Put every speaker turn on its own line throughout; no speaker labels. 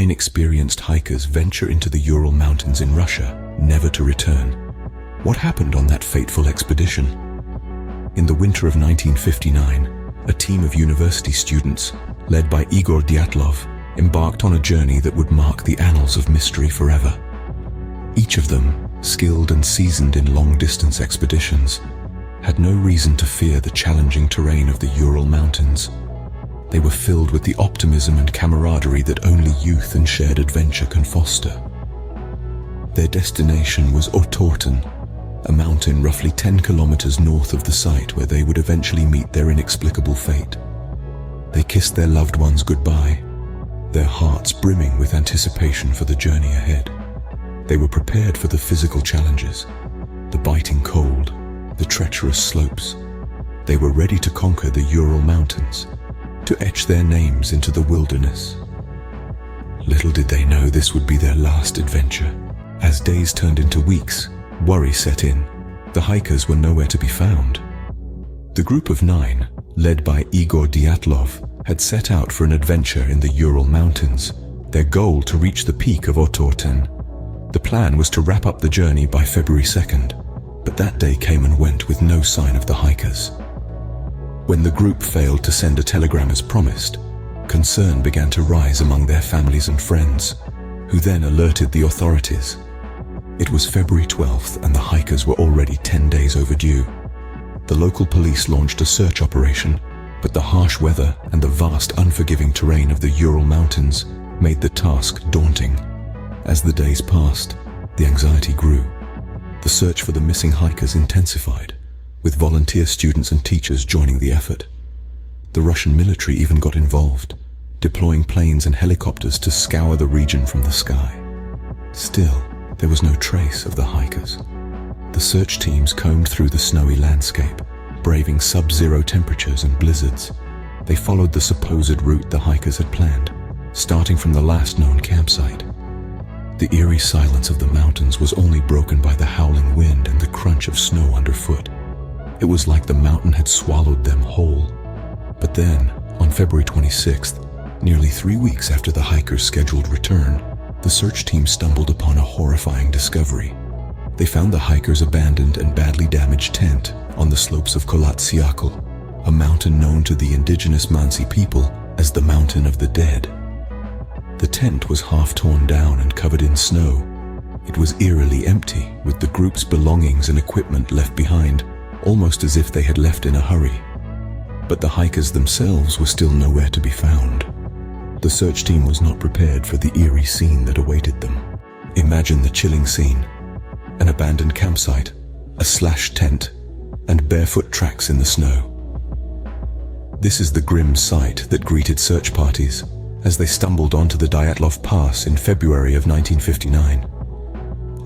9 experienced hikers venture into the Ural Mountains in Russia, never to return. What happened on that fateful expedition? In the winter of 1959, a team of university students, led by Igor Dyatlov, embarked on a journey that would mark the annals of mystery forever. Each of them, skilled and seasoned in long-distance expeditions, had no reason to fear the challenging terrain of the Ural Mountains. They were filled with the optimism and camaraderie that only youth and shared adventure can foster. Their destination was Occurrences, a mountain roughly 10 kilometers north of the site where they would eventually meet their inexplicable fate. They kissed their loved ones goodbye, their hearts brimming with anticipation for the journey ahead. They were prepared for the physical challenges, the biting cold, the treacherous slopes. They were ready to conquer the Ural Mountains, to etch their names into the wilderness. Little did they know this would be their last adventure. As days turned into weeks, worry set in. The hikers were nowhere to be found. The group of 9, led by Igor Dyatlov, had set out for an adventure in the Ural Mountains, their goal to reach the peak of Occurrences. The plan was to wrap up the journey by February 2nd, but that day came and went with no sign of the hikers. When the group failed to send a telegram as promised, concern began to rise among their families and friends, who then alerted the authorities. It was February 12th and the hikers were already 10 days overdue. The local police launched a search operation, but the harsh weather and the vast unforgiving terrain of the Ural Mountains made the task daunting. As the days passed, the anxiety grew. The search for the missing hikers intensified, with volunteer students and teachers joining the effort. The Russian military even got involved, deploying planes and helicopters to scour the region from the sky. Still, there was no trace of the hikers. The search teams combed through the snowy landscape, braving sub-zero temperatures and blizzards. They followed the supposed route the hikers had planned, starting from the last known campsite. The eerie silence of the mountains was only broken by the howling wind and the crunch of snow underfoot. It was like the mountain had swallowed them whole. But then, on February 26th, nearly 3 weeks after the hikers' scheduled return, the search team stumbled upon a horrifying discovery. They found the hikers' abandoned and badly damaged tent on the slopes of Kolat-Syakhl, a mountain known to the indigenous Mansi people as the Mountain of the Dead. The tent was half torn down and covered in snow. It was eerily empty, with the group's belongings and equipment left behind, almost as if they had left in a hurry. But the hikers themselves were still nowhere to be found. The search team was not prepared for the eerie scene that awaited them. Imagine the chilling scene: an abandoned campsite, a slashed tent, and barefoot tracks in the snow. This is the grim sight that greeted search parties as they stumbled onto the Dyatlov Pass in February of 1959.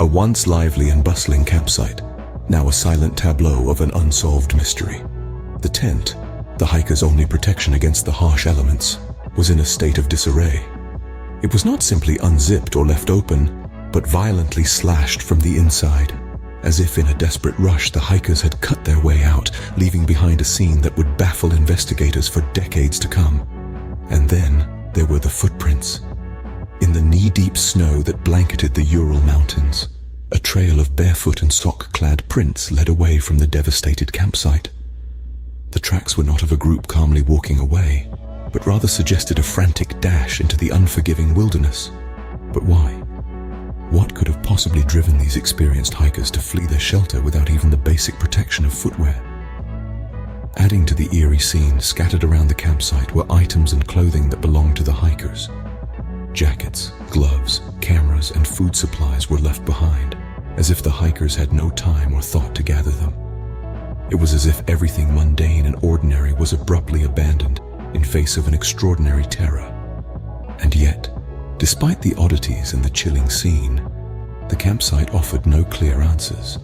A once lively and bustling campsite, now a silent tableau of an unsolved mystery. The tent, the hikers' only protection against the harsh elements, was in a state of disarray. It was not simply unzipped or left open, but violently slashed from the inside. As if in a desperate rush, the hikers had cut their way out, leaving behind a scene that would baffle investigators for decades to come. And then there were the footprints. In the knee-deep snow that blanketed the Ural Mountains, a trail of barefoot and sock-clad prints led away from the devastated campsite. The tracks were not of a group calmly walking away, but rather suggested a frantic dash into the unforgiving wilderness. But why? What could have possibly driven these experienced hikers to flee their shelter without even the basic protection of footwear? Adding to the eerie scene, scattered around the campsite were items and clothing that belonged to the hikers. Jackets, gloves, cameras, and food supplies were left behind, as if the hikers had no time or thought to gather them. It was as if everything mundane and ordinary was abruptly abandoned in face of an extraordinary terror. And yet, despite the oddities and the chilling scene, the campsite offered no clear answers.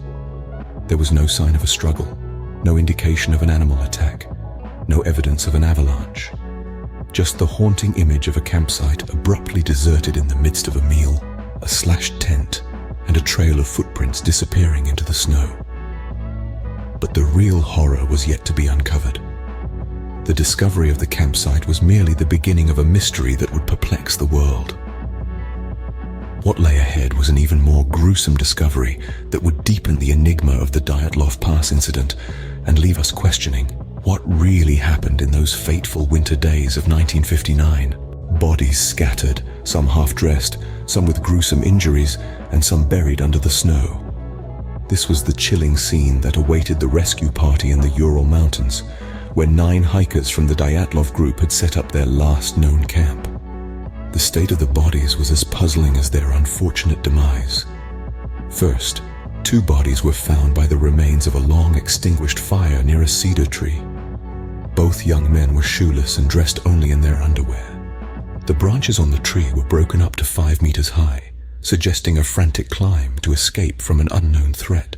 There was no sign of a struggle, no indication of an animal attack, no evidence of an avalanche. Just the haunting image of a campsite abruptly deserted in the midst of a meal, a slashed tent, and a trail of footprints disappearing into the snow. But the real horror was yet to be uncovered. The discovery of the campsite was merely the beginning of a mystery that would perplex the world. What lay ahead was an even more gruesome discovery that would deepen the enigma of the Dyatlov Pass incident and leave us questioning what really happened in those fateful winter days of 1959. Bodies scattered, some half-dressed, some with gruesome injuries, and some buried under the snow. This was the chilling scene that awaited the rescue party in the Ural Mountains, where 9 hikers from the Dyatlov group had set up their last known camp. The state of the bodies was as puzzling as their unfortunate demise. First, 2 bodies were found by the remains of a long-extinguished fire near a cedar tree. Both young men were shoeless and dressed only in their underwear. The branches on the tree were broken up to 5 meters high, suggesting a frantic climb to escape from an unknown threat.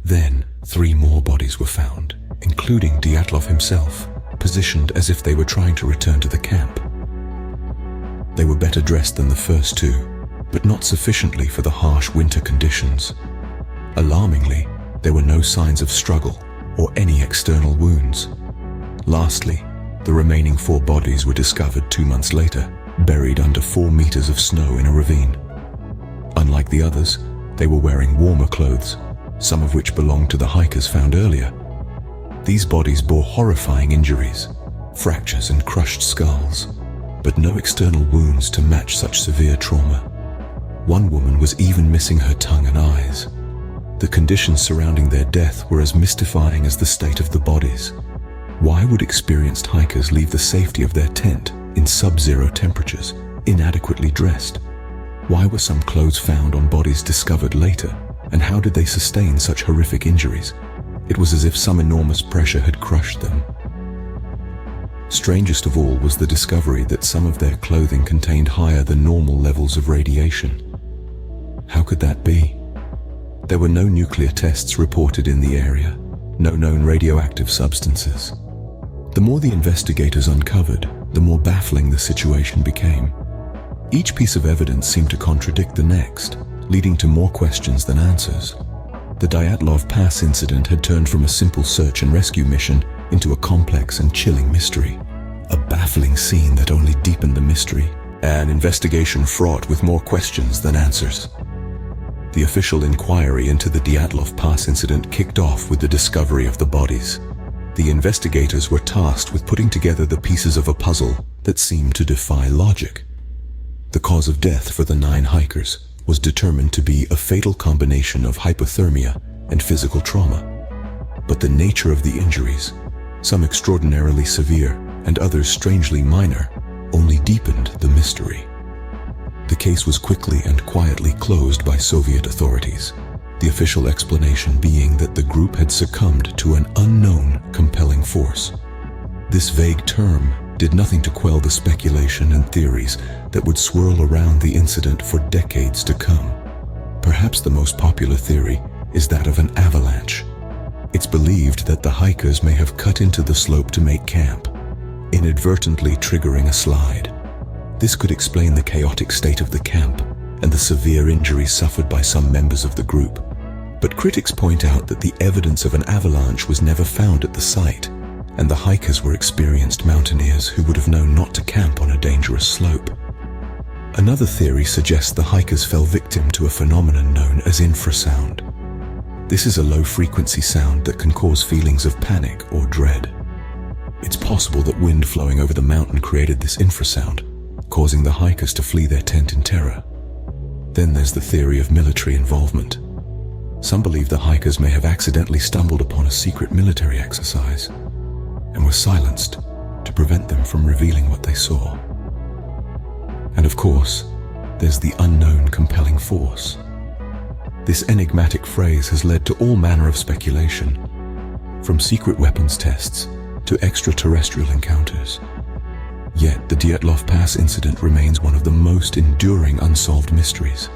Then, 3 more bodies were found, including Dyatlov himself, positioned as if they were trying to return to the camp. They were better dressed than the first 2, but not sufficiently for the harsh winter conditions. Alarmingly, there were no signs of struggle or any external wounds. Lastly, the remaining 4 bodies were discovered 2 months later, buried under 4 meters of snow in a ravine. Unlike the others, they were wearing warmer clothes, some of which belonged to the hikers found earlier. These bodies bore horrifying injuries, fractures and crushed skulls, but no external wounds to match such severe trauma. One woman was even missing her tongue and eyes. The conditions surrounding their death were as mystifying as the state of the bodies. Why would experienced hikers leave the safety of their tent in sub-zero temperatures, inadequately dressed? Why were some clothes found on bodies discovered later, and how did they sustain such horrific injuries? It was as if some enormous pressure had crushed them. Strangest of all was the discovery that some of their clothing contained higher than normal levels of radiation. How could that be? There were no nuclear tests reported in the area, no known radioactive substances. The more the investigators uncovered, the more baffling the situation became. Each piece of evidence seemed to contradict the next, leading to more questions than answers. The Dyatlov Pass incident had turned from a simple search and rescue mission into a complex and chilling mystery. A baffling scene that only deepened the mystery. An investigation fraught with more questions than answers. The official inquiry into the Dyatlov Pass incident kicked off with the discovery of the bodies. The investigators were tasked with putting together the pieces of a puzzle that seemed to defy logic. The cause of death for the 9 hikers was determined to be a fatal combination of hypothermia and physical trauma. But the nature of the injuries, some extraordinarily severe and others strangely minor, only deepened the mystery. The case was quickly and quietly closed by Soviet authorities, the official explanation being that the group had succumbed to an unknown compelling force. This vague term did nothing to quell the speculation and theories that would swirl around the incident for decades to come. Perhaps the most popular theory is that of an avalanche. It's believed that the hikers may have cut into the slope to make camp, inadvertently triggering a slide. This could explain the chaotic state of the camp and the severe injuries suffered by some members of the group. But critics point out that the evidence of an avalanche was never found at the site, and the hikers were experienced mountaineers who would have known not to camp on a dangerous slope. Another theory suggests the hikers fell victim to a phenomenon known as infrasound. This is a low-frequency sound that can cause feelings of panic or dread. It's possible that wind flowing over the mountain created this infrasound, causing the hikers to flee their tent in terror. Then there's the theory of military involvement. Some believe the hikers may have accidentally stumbled upon a secret military exercise and were silenced to prevent them from revealing what they saw. And of course, there's the unknown compelling force. This enigmatic phrase has led to all manner of speculation, from secret weapons tests to extraterrestrial encounters. Yet the Dyatlov Pass incident remains one of the most enduring unsolved mysteries.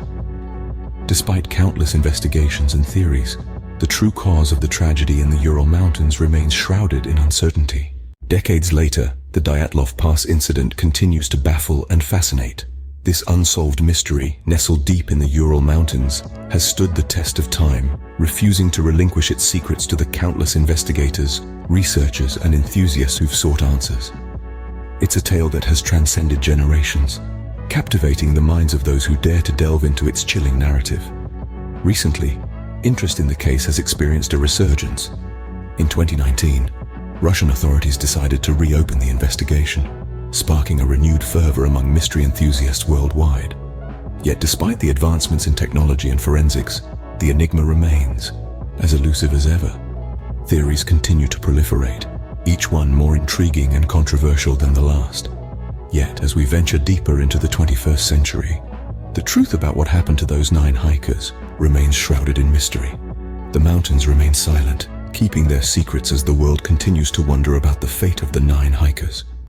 Despite countless investigations and theories, the true cause of the tragedy in the Ural Mountains remains shrouded in uncertainty. Decades later, the Dyatlov Pass incident continues to baffle and fascinate. This unsolved mystery, nestled deep in the Ural Mountains, has stood the test of time, refusing to relinquish its secrets to the countless investigators, researchers, and enthusiasts who've sought answers. It's a tale that has transcended generations, captivating the minds of those who dare to delve into its chilling narrative. Recently, interest in the case has experienced a resurgence. In 2019, Russian authorities decided to reopen the investigation, sparking a renewed fervor among mystery enthusiasts worldwide. Yet despite the advancements in technology and forensics, the enigma remains as elusive as ever. Theories continue to proliferate, each one more intriguing and controversial than the last. Yet, as we venture deeper into the 21st century, the truth about what happened to those 9 hikers remains shrouded in mystery. The mountains remain silent, keeping their secrets as the world continues to wonder about the fate of the 9 hikers.